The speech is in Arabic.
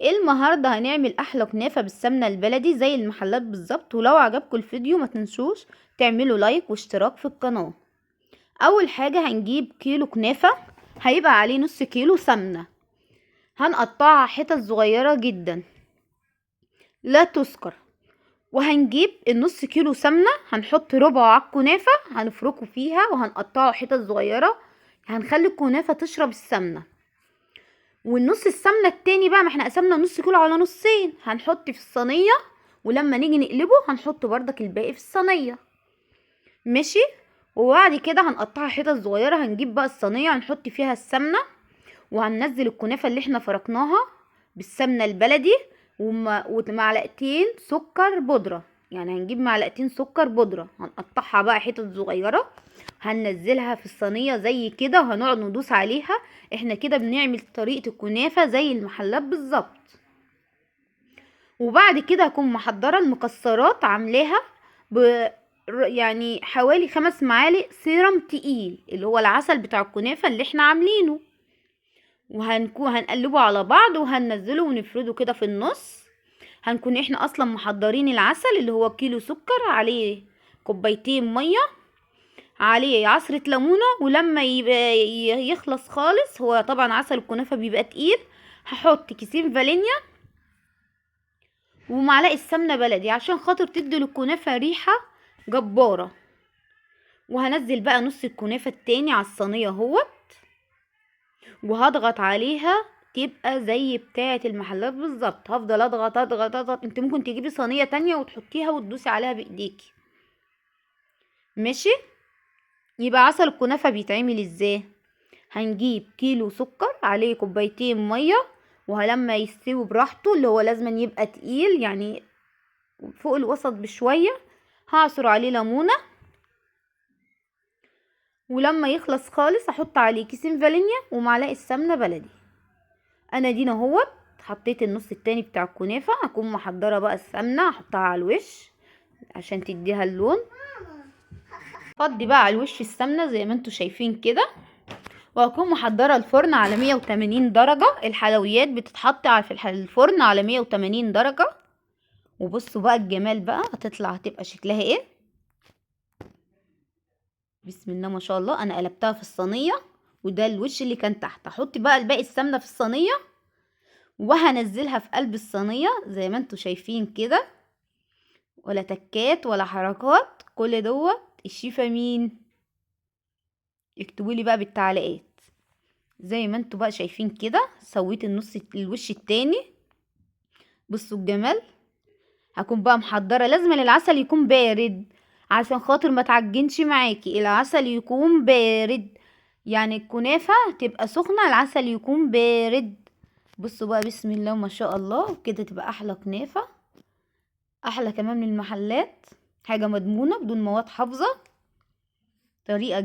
النهارده هنعمل احلى كنافه بالسمنه البلدي زي المحلات بالظبط. ولو عجبكم الفيديو ما تنسوش تعملوا لايك واشتراك في القناه. اول حاجه هنجيب كيلو كنافه، هيبقى عليه نص كيلو سمنه، هنقطعها حتت صغيره جدا لا تذكر. وهنجيب النص كيلو سمنه، هنحط ربع على الكنافه، هنفركه فيها وهنقطعه حتت صغيره، هنخلي الكنافه تشرب السمنه. والنص السمنه التاني بقى، ما احنا قسمنا نص كيلو على نصين، هنحط في الصينيه، ولما نيجي نقلبه هنحط بردك الباقي في الصينيه. ماشي. وبعد كده هنقطعها حتت صغيره، هنجيب بقى الصينيه هنحط فيها السمنه، وهننزل الكنافه اللي احنا فركناها بالسمنه البلدي ومعلقتين سكر بودره. يعني هنجيب معلقتين سكر بودره، هنقطعها بقى حتت صغيره، هننزلها في الصينيه زي كده وهنقعد ندوس عليها. احنا كده بنعمل طريقه الكنافه زي المحلات بالظبط. وبعد كده هكون محضره المكسرات، عاملاها يعني حوالي 5 معالق سيرم تقيل، اللي هو العسل بتاع الكنافه اللي احنا عاملينه، هنقلبه على بعض وهننزله ونفرده كده في النص. هنكون احنا اصلا محضرين العسل اللي هو كيلو سكر، عليه كوبايتين ميه، عليه عصرة ليمونة، ولما يبقى يخلص خالص، هو طبعا عسل الكنافة بيبقى تقيل، هحط كيسين فانيليا ومعلقة سمنة بلدي عشان خاطر تدي للكنافة ريحة جبارة. وهنزل بقى نص الكنافة التاني على الصينية اهوت، وهضغط عليها تبقى زي بتاعة المحلات بالظبط. هفضل اضغط اضغط اضغط، انت ممكن تجيبي صينية تانية وتحطيها وتدوسي عليها بايديكي. ماشي. يبقى عسل الكنافة بيتعمل ازاي؟ هنجيب كيلو سكر عليه كوبايتين ميه، ولما يستوي براحته اللي هو لازم يبقى تقيل يعني فوق الوسط بشويه، هعصر عليه ليمونه، ولما يخلص خالص احط عليه كيسين فانيليا ومعلقه سمنه بلدي. انا دينا اهوت حطيت النص التاني بتاع الكنافه، هكون محضره بقى السمنه احطها على الوش عشان تديها اللون. فضي بقى على الوش السمنه زي ما انتوا شايفين كده، وهكون محضره الفرن على 180 درجه. الحلويات بتتحط في الفرن على 180 درجه. وبصوا بقى الجمال بقى، هتبقى شكلها ايه. بسم الله ما شاء الله. انا قلبتها في الصينيه، وده الوش اللي كان تحت. هحط بقى الباقي السمنه في الصينيه وهنزلها في قلب الصينيه زي ما انتوا شايفين كده، ولا تكات ولا حركات، كل دوت الشيفه مين. اكتبوا لي بقى بالتعليقات. زي ما انتوا بقى شايفين كده سويت الوش التاني. بصوا الجمال. هكون بقى محضره، لازم العسل يكون بارد عشان خاطر ما تعجنش معاكي، العسل يكون بارد. يعني الكنافه تبقى سخنه، العسل يكون بارد. بصوا بقى بسم الله ما شاء الله، كده تبقى احلى كنافه، احلى كمان من المحلات، حاجه مضمونه بدون مواد حافظه، طريقه